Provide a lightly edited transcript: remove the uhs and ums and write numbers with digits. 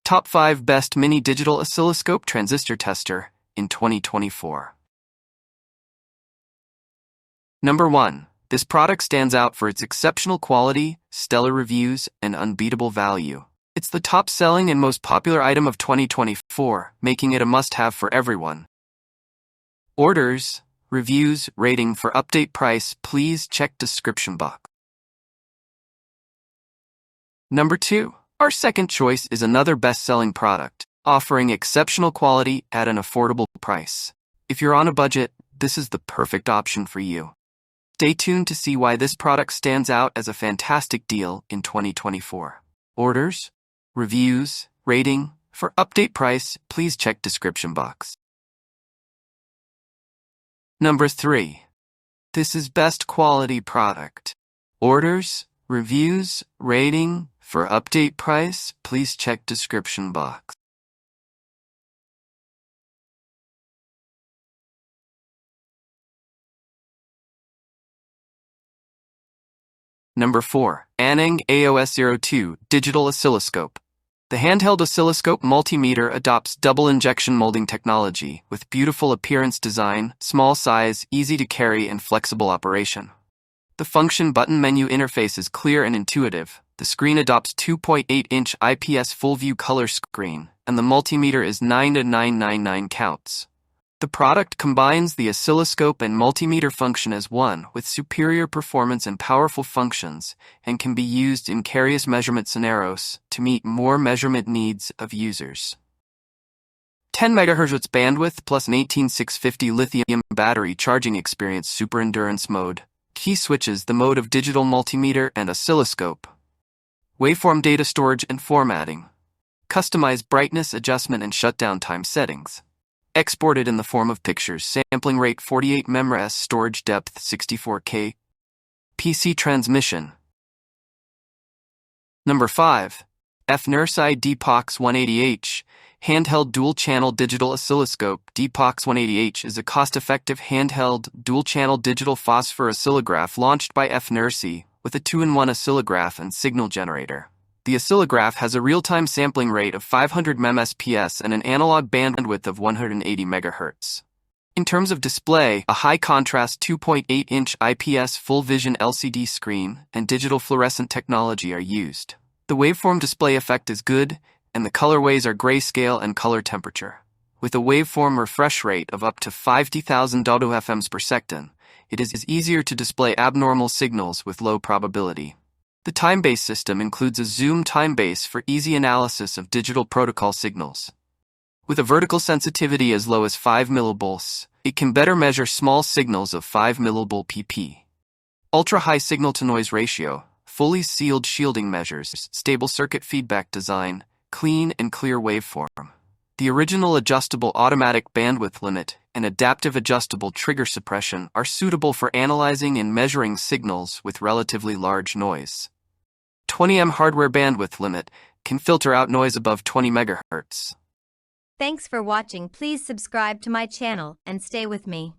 Top 5 Best Mini Digital Oscilloscope Transistor Tester in 2024. Number 1. This product stands out for its exceptional quality, stellar reviews, and unbeatable value. It's the top-selling and most popular item of 2024, making it a must-have for everyone. Orders, reviews, rating for update price, please check description box. Number 2. Our second choice is another best-selling product, offering exceptional quality at an affordable price. If you're on a budget, this is the perfect option for you. Stay tuned to see why this product stands out as a fantastic deal in 2024. Orders, reviews, rating, for update price, please check description box. Number 3. This is best quality product. Orders, reviews, rating, for update price, please check description box. Number 4. ANENG AOS02 Digital Oscilloscope. The handheld oscilloscope multimeter adopts double injection molding technology with beautiful appearance design, small size, easy to carry, and flexible operation. The function button menu interface is clear and intuitive. The screen adopts 2.8-inch IPS full-view color screen, and the multimeter is 9:999 counts. The product combines the oscilloscope and multimeter function as one with superior performance and powerful functions, and can be used in various measurement scenarios to meet more measurement needs of users. 10 MHz bandwidth plus an 18650 lithium battery charging experience, super endurance mode. Key switches: the mode of digital multimeter and oscilloscope. Waveform data storage and formatting. Customized brightness adjustment and shutdown time settings. Exported in the form of pictures. Sampling rate 48 MHz, storage depth 64K. PC transmission. Number 5. FNIRSI DPOX 180H Handheld Dual-Channel Digital Oscilloscope. DPOX 180H is a cost-effective handheld dual-channel digital phosphor oscillograph launched by FNIRSI with a 2-in-1 oscillograph and signal generator. The oscillograph has a real-time sampling rate of 500 Mbps and an analog bandwidth of 180 MHz. In terms of display, a high-contrast 2.8-inch IPS full-vision LCD screen and digital fluorescent technology are used. The waveform display effect is good, and the colorways are grayscale and color temperature. With a waveform refresh rate of up to 50,000 FMs per second, it is easier to display abnormal signals with low probability. The time-base system includes a zoom time base for easy analysis of digital protocol signals. With a vertical sensitivity as low as 5 millivolts, it can better measure small signals of 5 millivolt pp. Ultra-high signal-to-noise ratio, fully sealed shielding measures, stable circuit feedback design, clean and clear waveform. The original adjustable automatic bandwidth limit and adaptive adjustable trigger suppression are suitable for analyzing and measuring signals with relatively large noise. 20 M hardware bandwidth limit can filter out noise above 20 MHz. Thanks for watching. Please subscribe to my channel and stay with me.